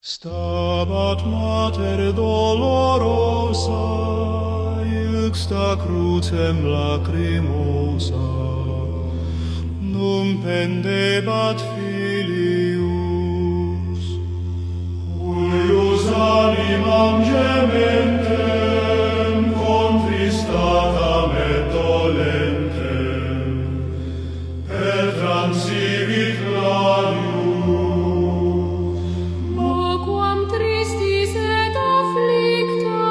Stabat Mater dolorosa, iuxta crucem lacrimosa, num pendebat filius, huius animam gementem, contristatam et dolentem, per transivit gladius. Quam tristis et afflicta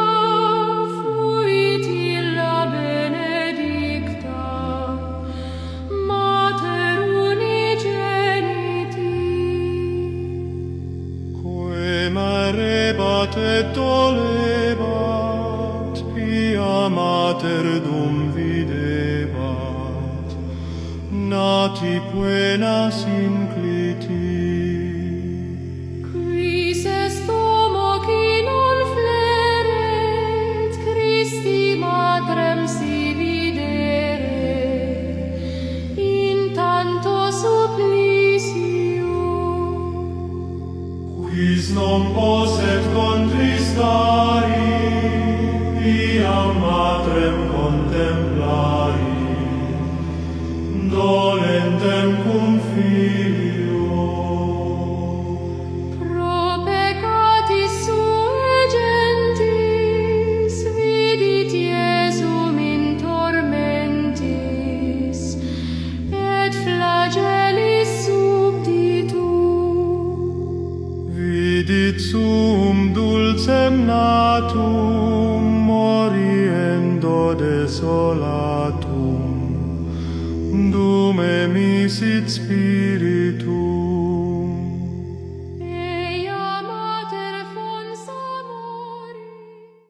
fuit illa benedicta, Mater unigeniti. Quae marebat et dolebat, pia Mater dum videbat, nati puenas incliti. Quis est homo qui non fleret, Christi Matrem si videret, in tanto supplicium. Quis non posset contristari, iam Matrem contemplari, dolentem cum filio. Pro peccatis sue gentis vidit Iesum in tormentis, et flagellis subditum. Vidit sum dulcem natum, moriendo desolatum, dume misit spiritus.